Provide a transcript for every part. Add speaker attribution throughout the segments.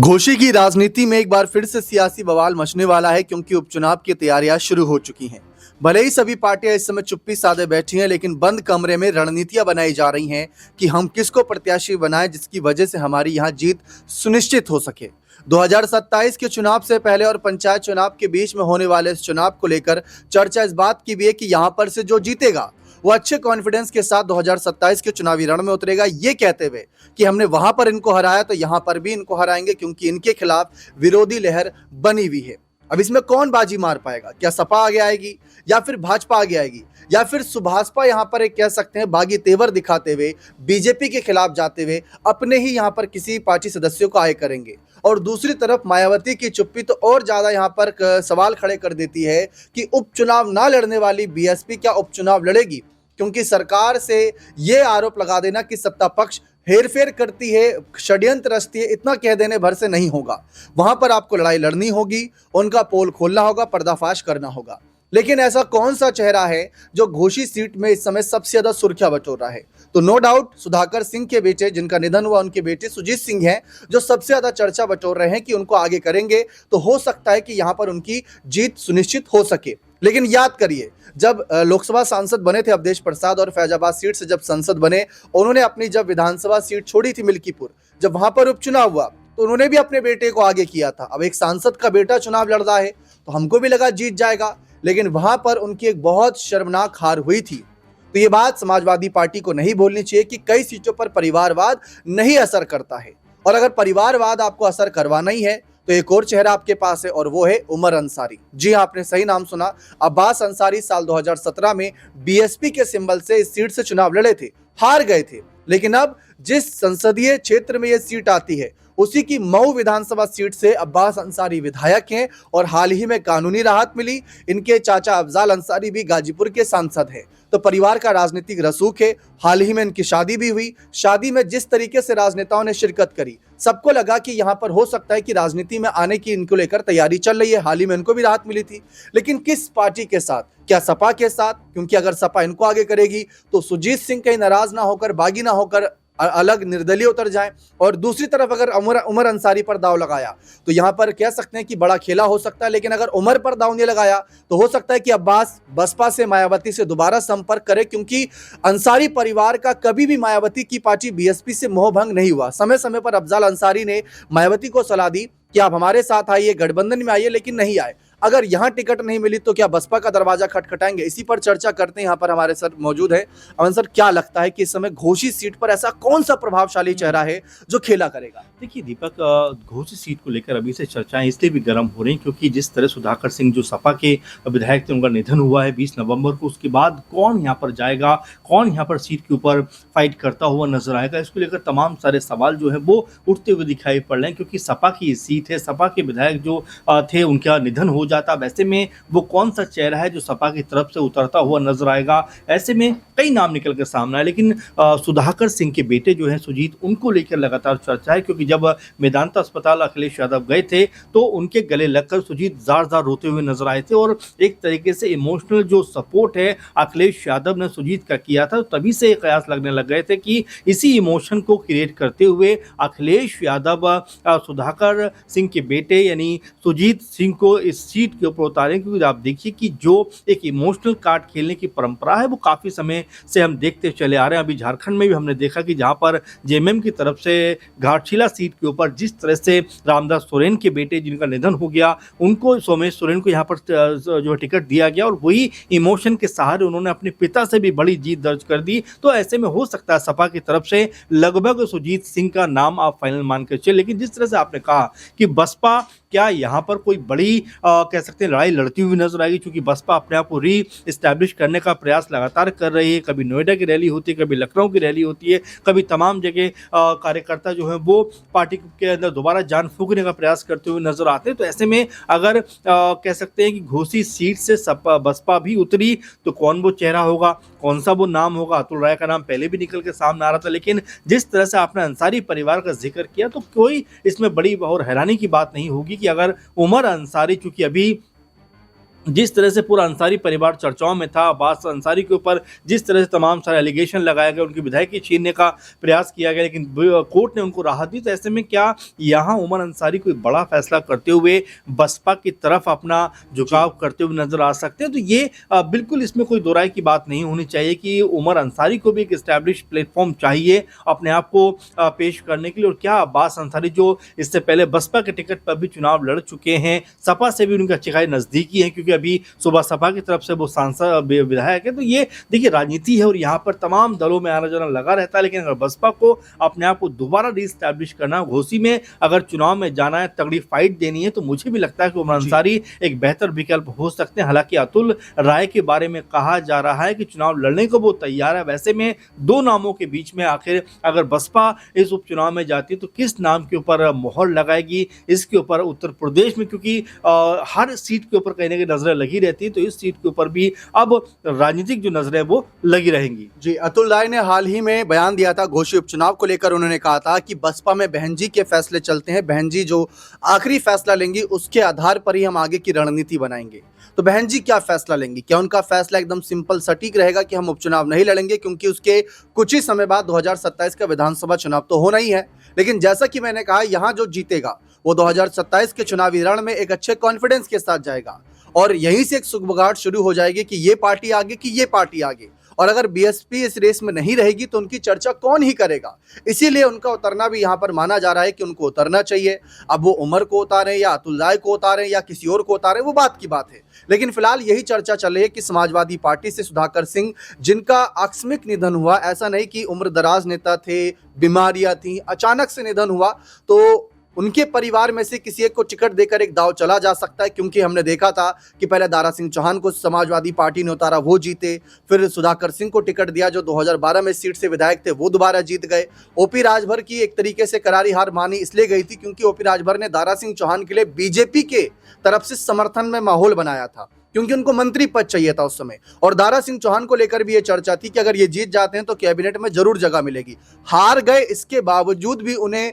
Speaker 1: घोषी की राजनीति में एक बार फिर से सियासी बवाल मचने वाला है क्योंकि उपचुनाव की तैयारियां शुरू हो चुकी हैं। भले ही सभी पार्टियां इस समय चुप्पी साधे बैठी हैं, लेकिन बंद कमरे में रणनीतियां बनाई जा रही हैं कि हम किसको प्रत्याशी बनाएं जिसकी वजह से हमारी यहां जीत सुनिश्चित हो सके। 2027 के चुनाव से पहले और पंचायत चुनाव के बीच में होने वाले इस चुनाव को लेकर चर्चा इस बात की भी है कि यहां पर से जो जीतेगा वो अच्छे कॉन्फिडेंस के साथ 2027 के चुनावी रण में उतरेगा, ये कहते हुए कि हमने वहां पर इनको हराया तो यहां पर भी इनको हराएंगे, क्योंकि इनके खिलाफ विरोधी लहर बनी हुई है। अब इसमें कौन बाजी मार पाएगा? क्या सपा आगे आएगी या फिर भाजपा आगे आएगी या फिर सुभाषपा यहां पर एक कह सकते हैं बागी तेवर दिखाते हुए बीजेपी के खिलाफ जाते हुए अपने ही यहां पर किसी पार्टी सदस्यों को आगे करेंगे। और दूसरी तरफ मायावती की चुप्पी तो और ज्यादा यहां पर सवाल खड़े कर देती है कि उपचुनाव ना लड़ने वाली बीएसपी क्या उपचुनाव लड़ेगी, क्योंकि सरकार से यह आरोप लगा देना कि सत्ता पक्ष हेरफेर करती है, षड्यंत्र रचती है, इतना कह देने भर से नहीं होगा। वहां पर आपको लड़ाई लड़नी होगी, उनका पोल खोलना होगा, पर्दाफाश करना होगा। लेकिन ऐसा कौन सा चेहरा है जो घोषी सीट में इस समय सबसे ज्यादा सुर्खियां बटोर रहा है? तो नो डाउट सुधाकर सिंह के बेटे, जिनका निधन हुआ, उनके बेटे सुजीत सिंह हैं, जो सबसे ज्यादा चर्चा बटोर रहे हैं कि उनको आगे करेंगे तो हो सकता है कि यहां पर उनकी जीत सुनिश्चित हो सके। लेकिन याद करिए, जब लोकसभा सांसद बने थे अवधेश प्रसाद और फैजाबाद सीट से जब संसद बने, उन्होंने अपनी जब विधानसभा सीट छोड़ी थी मिल्कीपुर, जब वहां पर उपचुनाव हुआ तो उन्होंने भी अपने बेटे को आगे किया था। अब एक सांसद का बेटा चुनाव लड़ रहा है तो हमको भी लगा जीत जाएगा, लेकिन वहां पर उनकी एक बहुत शर्मनाक हार हुई थी। तो ये बात समाजवादी पार्टी को नहीं भूलनी चाहिए कि कई सीटों पर परिवारवाद नहीं असर करता है, और अगर परिवारवाद आपको असर करवाना ही है तो एक और चेहरा आपके पास है और वो है उमर अंसारी। जी हाँ, आपने सही नाम सुना। अब्बास अंसारी साल 2017 में बीएसपी के सिंबल से इस सीट से चुनाव लड़े थे, हार गए थे, लेकिन अब जिस संसदीय क्षेत्र में यह सीट आती है उसी की मऊ विधानसभा सीट से अब्बास अंसारी विधायक हैं और हाल ही में कानूनी राहत मिली। इनके चाचा अफजाल अंसारी भी गाजीपुर के सांसद हैं, तो परिवार का राजनीतिक रसूख है। हाल ही में इनकी शादी भी हुई। शादी में जिस तरीके से राजनेताओं ने शिरकत करी, सबको लगा कि यहां पर हो सकता है कि राजनीति में आने की इनको लेकर तैयारी चल रही है। हाल ही में इनको भी राहत मिली थी, लेकिन किस पार्टी के साथ? क्या सपा के साथ? क्योंकि अगर सपा इनको आगे करेगी तो सुजीत सिंह कहीं नाराज ना होकर, बागी ना होकर अलग निर्दलीय उतर जाएं। और दूसरी तरफ अगर उमर अंसारी पर दाव लगाया तो यहां पर कह सकते हैं कि बड़ा खेला हो सकता है। लेकिन अगर उमर पर दाव नहीं लगाया तो हो सकता है कि अब्बास बसपा से, मायावती से दोबारा संपर्क करे, क्योंकि अंसारी परिवार का कभी भी मायावती की पार्टी बीएसपी से मोहभंग नहीं हुआ। समय समय पर अफजाल अंसारी ने मायावती को सलाह दी कि आप हमारे साथ आइए, गठबंधन में आइए, लेकिन नहीं आए। अगर यहां टिकट नहीं मिली तो क्या बसपा का दरवाजा खटखटाएंगे? इसी पर चर्चा करते हैं। यहां पर हमारे सर मौजूद है। अमन सर, क्या लगता है कि इस समय घोषी सीट पर ऐसा कौन सा प्रभावशाली चेहरा है जो खेला करेगा?
Speaker 2: देखिए दीपक, घोषी सीट को लेकर अभी से चर्चाएं इसलिए भी गर्म हो रही हैं क्योंकि जिस तरह सुधाकर सिंह जो सपा के विधायक थे, उनका निधन हुआ है 20 नवंबर को। उसके बाद कौन यहाँ पर जाएगा, कौन यहाँ पर सीट के ऊपर फाइट करता हुआ नजर आएगा, इसको लेकर तमाम सारे सवाल जो है वो उठते हुए दिखाई पड़ रहे हैं। क्योंकि सपा की ये सीट है, सपा के विधायक जो थे उनका निधन हो जाता, वैसे में वो कौन सा चेहरा है जो सपा की तरफ से उतरता हुआ नजर आएगा? ऐसे में कई नाम निकल कर सामने आए, लेकिन सुधाकर सिंह के बेटे जो हैं सुजीत, उनको लेकर लगातार चर्चा है। क्योंकि जब मेदांता अस्पताल अखिलेश यादव गए थे तो उनके गले लगकर सुजीत जार जार रोते हुए नजर आए थे, और एक तरीके से इमोशनल जो सपोर्ट है अखिलेश यादव ने सुजीत का किया था, तभी से कयास लगने लग गए थे कि इसी इमोशन को क्रिएट करते हुए अखिलेश यादव सुधाकर सिंह के बेटे यानी सुजीत सिंह को इस सीट के ऊपर उतारें। क्योंकि आप देखिए कि जो एक इमोशनल कार्ड खेलने की परंपरा है वो काफी समय से हम देखते चले आ रहे हैं। अभी झारखंड में भी हमने देखा कि जहां पर जेएमएम की तरफ से घाटशिला सीट के ऊपर जिस तरह से रामदास सोरेन के बेटे जिनका निधन हो गया, उनको, सोमेश सोरेन को यहाँ पर जो टिकट दिया गया, और वही इमोशन के सहारे उन्होंने अपने पिता से भी बड़ी जीत दर्ज कर दी। तो ऐसे में हो सकता है सपा की तरफ से लगभग सुजीत सिंह का नाम आप फाइनल मान कर चले। लेकिन जिस तरह से आपने कहा कि बसपा क्या यहाँ पर कोई बड़ी कह सकते हैं लड़ाई लड़ती हुई नजर आएगी, क्योंकि बसपा अपने आप को री इस्टेब्लिश करने का प्रयास लगातार कर रही है। कभी नोएडा की रैली होती है, कभी लखनऊ की रैली होती है, कभी तमाम जगह कार्यकर्ता जो है वो पार्टी के अंदर दोबारा जान फूंकने का प्रयास करते हुए नजर आते हैं। तो ऐसे में अगर कह सकते हैं कि घोषी सीट से बसपा भी उतरी तो कौन वो चेहरा होगा, कौन सा वो नाम होगा? अतुल राय का नाम पहले भी निकल के सामने आ रहा था, लेकिन जिस तरह से आपने अंसारी परिवार का जिक्र किया तो कोई इसमें बड़ी और हैरानी की बात नहीं होगी कि अगर उमर अंसारी, चूंकि अभी जिस तरह से पूरा अंसारी परिवार चर्चाओं में था, अब्बास अंसारी के ऊपर जिस तरह से तमाम सारे एलिगेशन लगाए गए, उनकी विधायकी छीनने का प्रयास किया गया, लेकिन कोर्ट ने उनको राहत दी। तो ऐसे में क्या यहाँ उमर अंसारी कोई बड़ा फैसला करते हुए बसपा की तरफ अपना झुकाव करते हुए नजर आ सकते हैं? तो ये बिल्कुल इसमें कोई दो राय की बात नहीं होनी चाहिए कि उमर अंसारी को भी एक एस्टैब्लिश प्लेटफॉर्म चाहिए अपने आप को पेश करने के लिए। और क्या अब्बास अंसारी जो इससे पहले बसपा के टिकट पर भी चुनाव लड़ चुके हैं, सपा से भी उनकी अच्छी खासी नजदीकी है, क्योंकि अभी सुबह सपा की तरफ से वो सांसद विधायक है। तो ये देखिए राजनीति है और यहाँ पर तमाम दलों में आना जाना लगा रहता है। लेकिन अगर बसपा को अपने आप को दोबारा रीस्टैब्लिश करना, घोसी में अगर चुनाव में जाना है, तगड़ी फाइट देनी है, तो मुझे भी लगता है कि उमर अंसारी एक बेहतर विकल्प हो सकते हैं। हालांकि अतुल राय के बारे में कहा जा रहा है कि चुनाव लड़ने को वो तैयार है। वैसे में दो नामों के बीच में आखिर अगर बसपा इस उपचुनाव में जाती है तो किस नाम के ऊपर मोहर लगाएगी, इसके ऊपर उत्तर प्रदेश में, क्योंकि हर सीट के ऊपर कहीं ना कहीं नजरें लगी रहती है, तो इस सीट के ऊपर भी अब राजनीतिक जो नजरें वो लगी रहेंगी।
Speaker 1: जी, अतुल राय ने हाल ही में बयान दिया था घोषी उपचुनाव को लेकर। उन्होंने कहा था कि बसपा में बहन जी के फैसले चलते हैं, बहन जी जो आखिरी फैसला लेंगी उसके आधार पर ही हम आगे की रणनीति बनाएंगे। तो बहन जी क्या फैसला लेंगी? क्या उनका फैसला एकदम सिंपल सटीक रहेगा कि हम उपचुनाव नहीं लड़ेंगे, क्योंकि उसके कुछ ही समय बाद 2027 का विधानसभा चुनाव तो होना ही है। लेकिन जैसा कि मैंने कहा, यहाँ जो जीतेगा वो 2027 के चुनावी रण में एक अच्छे कॉन्फिडेंस के साथ जाएगा और यहीं से एक सुगबुगाहट शुरू हो जाएगी कि ये पार्टी आगे कि ये पार्टी आगे। और अगर बीएसपी इस रेस में नहीं रहेगी तो उनकी चर्चा कौन ही करेगा। इसीलिए उनका उतरना भी यहाँ पर माना जा रहा है कि उनको उतरना चाहिए। अब वो उमर को उतारें या अतुल राय को उतारें या किसी और को उतारें, वो बात की बात है। लेकिन फिलहाल यही चर्चा चल रही है कि समाजवादी पार्टी से सुधाकर सिंह, जिनका आकस्मिक निधन हुआ, ऐसा नहीं कि उम्रदराज नेता थे, बीमारियां थी, अचानक से निधन हुआ, तो उनके परिवार में से किसी एक को टिकट देकर एक दाव चला जा सकता है। क्योंकि हमने देखा था कि पहले दारा सिंह चौहान को समाजवादी पार्टी ने उतारा, वो जीते, फिर सुधाकर सिंह को टिकट दिया जो 2012 में सीट से विधायक थे, वो दोबारा जीत गए। ओपी राजभर की एक तरीके से करारी हार मानी इसलिए गई थी क्योंकि ओपी राजभर ने दारा सिंह चौहान के लिए बीजेपी के तरफ से समर्थन में माहौल बनाया था, क्योंकि उनको मंत्री पद चाहिए था उस समय। और दारा सिंह चौहान को लेकर भी ये चर्चा थी कि अगर ये जीत जाते हैं तो कैबिनेट में जरूर जगह मिलेगी। हार गए, इसके बावजूद भी उन्हें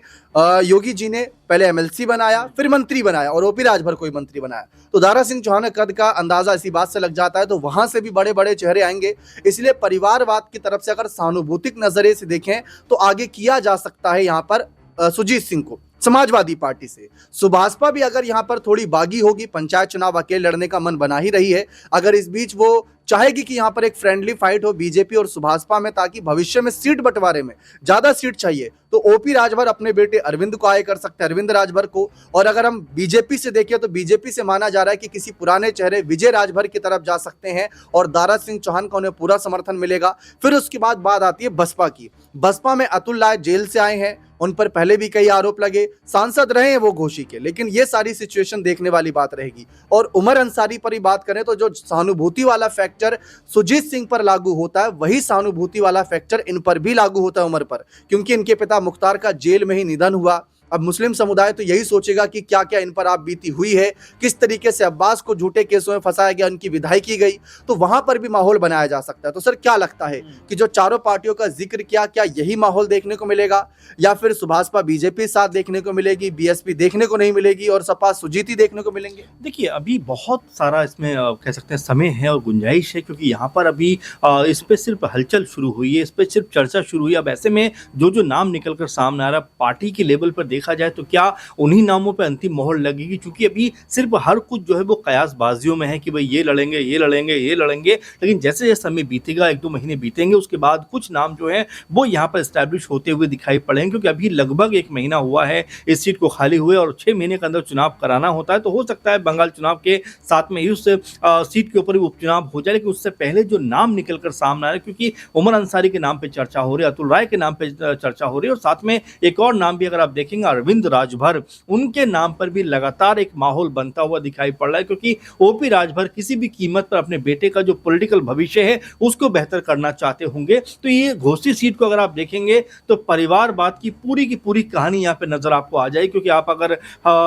Speaker 1: योगी जी ने पहले एमएलसी बनाया, फिर मंत्री बनाया और ओपी राजभर को भी मंत्री बनाया। तो दारा सिंह चौहान के कद का अंदाजा इसी बात से लग जाता है, तो वहां से भी बड़े बड़े चेहरे आएंगे। इसलिए परिवारवाद की तरफ से अगर सहानुभूतिक नजरिए से देखें तो आगे किया जा सकता है यहाँ पर सुजीत सिंह को समाजवादी पार्टी से। सुभाषपा भी अगर यहाँ पर थोड़ी बागी होगी, पंचायत चुनाव अकेले लड़ने का मन बना ही रही है, अगर इस बीच वो चाहेगी कि यहाँ पर एक फ्रेंडली फाइट हो बीजेपी और सुभाषपा में, ताकि भविष्य में सीट बंटवारे में ज्यादा सीट चाहिए, तो ओपी राजभर अपने बेटे अरविंद को आगे कर सकते हैं, अरविंद राजभर को। और अगर हम बीजेपी से देखें तो बीजेपी से माना जा रहा है कि किसी पुराने चेहरे विजय राजभर की तरफ जा सकते हैं और दारा सिंह चौहान का उन्हें पूरा समर्थन मिलेगा। फिर उसके बाद बात आती है बसपा की। बसपा में अतुल राय जेल से आए हैं, उन पर पहले भी कई आरोप लगे, सांसद रहे हैं वो घोषी के, लेकिन ये सारी सिचुएशन देखने वाली बात रहेगी। और उमर अंसारी पर ही बात करें तो जो सहानुभूति वाला फैक्टर सुजीत सिंह पर लागू होता है, वही सहानुभूति वाला फैक्टर इन पर भी लागू होता है उमर पर, क्योंकि इनके पिता मुख्तार का जेल में ही निधन हुआ। अब मुस्लिम समुदाय तो यही सोचेगा कि क्या क्या इन पर आप बीती हुई है, किस तरीके से अब्बास को झूठे केसों में फंसाया गया, उनकी विधाई की गई, तो वहां पर भी माहौल बनाया जा सकता है। तो सर क्या लगता है कि जो चारों पार्टियों का जिक्र किया, क्या यही माहौल देखने को मिलेगा या फिर सुभाषपा बीजेपी साथ देखने को मिलेगी, बीएसपी देखने को नहीं मिलेगी और सपा सुजीत ही देखने को मिलेंगे?
Speaker 2: देखिए अभी बहुत सारा इसमें कह सकते हैं समय है और गुंजाइश है, क्योंकि यहाँ पर अभी इस पर सिर्फ हलचल शुरू हुई है, इस पर सिर्फ चर्चा शुरू हुई है। अब ऐसे में जो नाम निकल कर सामने आ रहा है पार्टी के लेवल पर देखा जाए तो क्या उन्हीं नामों पे अंतिम मोहर लगेगी? क्योंकि अभी सिर्फ हर कुछ जो है वो कयासबाजियों में है कि भाई ये लड़ेंगे ये लड़ेंगे ये लड़ेंगे, लेकिन जैसे जैसे समय बीतेगा, 1-2 महीने बीतेंगे, उसके बाद कुछ नाम जो है वो यहाँ पर एस्टैब्लिश होते हुए दिखाई पड़ेंगे। क्योंकि अभी लगभग 1 महीना हुआ है इस सीट को खाली हुए और 6 महीने के अंदर चुनाव कराना होता है। तो हो सकता है बंगाल चुनाव के साथ में ही उस सीट के ऊपर भी उपचुनाव हो जाए, लेकिन उससे पहले जो नाम निकल कर सामने आ रहे, क्योंकि उमर अंसारी के नाम पर चर्चा हो रही है, अतुल राय के नाम पर चर्चा हो रही है और साथ में एक और नाम भी अगर आप देखेंगे अरविंद राजभर, उनके नाम पर भी लगातार एक माहौल बनता हुआ दिखाई पड़ रहा है। क्योंकि ओपी राजभर किसी भी कीमत पर अपने बेटे का जो पॉलिटिकल भविष्य है उसको बेहतर करना चाहते होंगे। तो ये घोसी सीट को अगर आप देखेंगे तो परिवारवाद की पूरी कहानी यहाँ पे नजर आपको आ जाएगी। क्योंकि आप अगर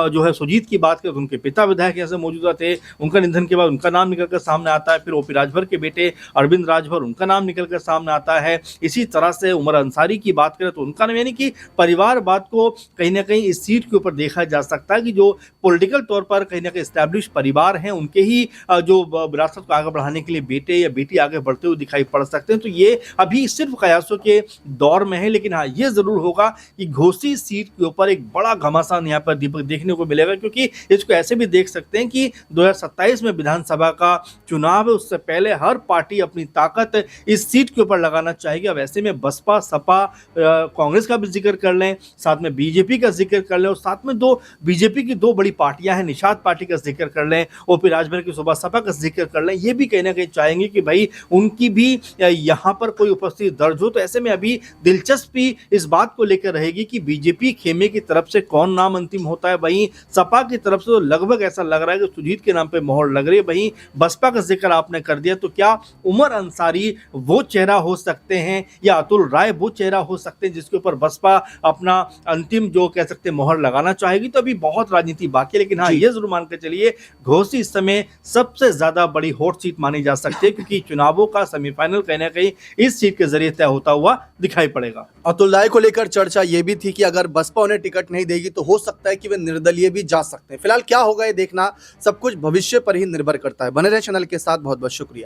Speaker 2: जो है सुजीत की बात करें तो उनके पिता विधायक यहाँ से मौजूदा थे, उनका निधन के बाद उनका नाम निकलकर सामने आता है। फिर ओपी राजभर के बेटे अरविंद राजभर, उनका नाम निकलकर सामने आता है। इसी तरह से उमर अंसारी की बात करें तो उनका नाम, यानी कि परिवारवाद को कहीं कहीं ना कहीं इस सीट के ऊपर देखा जा सकता है कि जो पॉलिटिकल तौर पर कहीं ना कहीं एस्टैब्लिश परिवार हैं उनके ही जो विरासत को आगे बढ़ाने के लिए बेटे या बेटी आगे बढ़ते हुए दिखाई पड़ सकते हैं। तो ये अभी सिर्फ कयासों के दौर में है, लेकिन हाँ ये जरूर होगा कि घोसी सीट के ऊपर एक बड़ा घमासान यहाँ पर दीपक देखने को मिलेगा, क्योंकि इसको ऐसे भी देख सकते हैं कि 2027 में विधानसभा का चुनाव है, उससे पहले हर पार्टी अपनी ताकत इस सीट के ऊपर लगाना चाहेगी। अब ऐसे में बसपा सपा कांग्रेस का भी जिक्र कर लें, साथ में बीजेपी का जिक्र कर लें और साथ में दो बीजेपी की दो बड़ी पार्टियां हैं, निषाद पार्टी का जिक्र कर लें, ओपी राजभर की सुबह सपा का जिक्र कर लें, ये भी कहीं ना कहीं चाहेंगे कि भाई उनकी भी यहाँ पर कोई उपस्थिति दर्ज हो। तो ऐसे में अभी दिलचस्पी इस बात को लेकर रहेगी कि बीजेपी खेमे की तरफ से कौन नाम अंतिम होता है। वहीं सपा की तरफ से तो लगभग ऐसा लग रहा है कि सुजीत के नाम पे मोहर लग रही है। वहीं बसपा का जिक्र आपने कर दिया, तो क्या उमर अंसारी वो चेहरा हो सकते हैं या अतुल राय वो चेहरा हो सकते हैं जिसके ऊपर बसपा अपना अंतिम जो कह सकते हैं मोहर लगाना चाहेगी। तो अभी बहुत राजनीति बाकी है, लेकिन हाँ ये जरूर मान कर चलिए घोसी इस समय सबसे ज्यादा बड़ी हॉट सीट मानी जा सकती है, क्योंकि चुनावों का सेमीफाइनल कहीं ना कहीं इस सीट के जरिए तय होता हुआ दिखाई पड़ेगा।
Speaker 1: अतुल राय को लेकर चर्चा ये भी थी कि अगर बसपा उन्हें टिकट नहीं देगी तो हो सकता है कि वे निर्दलीय भी जा सकते हैं। फिलहाल क्या होगा ये देखना सब कुछ भविष्य पर ही निर्भर करता है। बने रहे चैनल के साथ, बहुत बहुत शुक्रिया।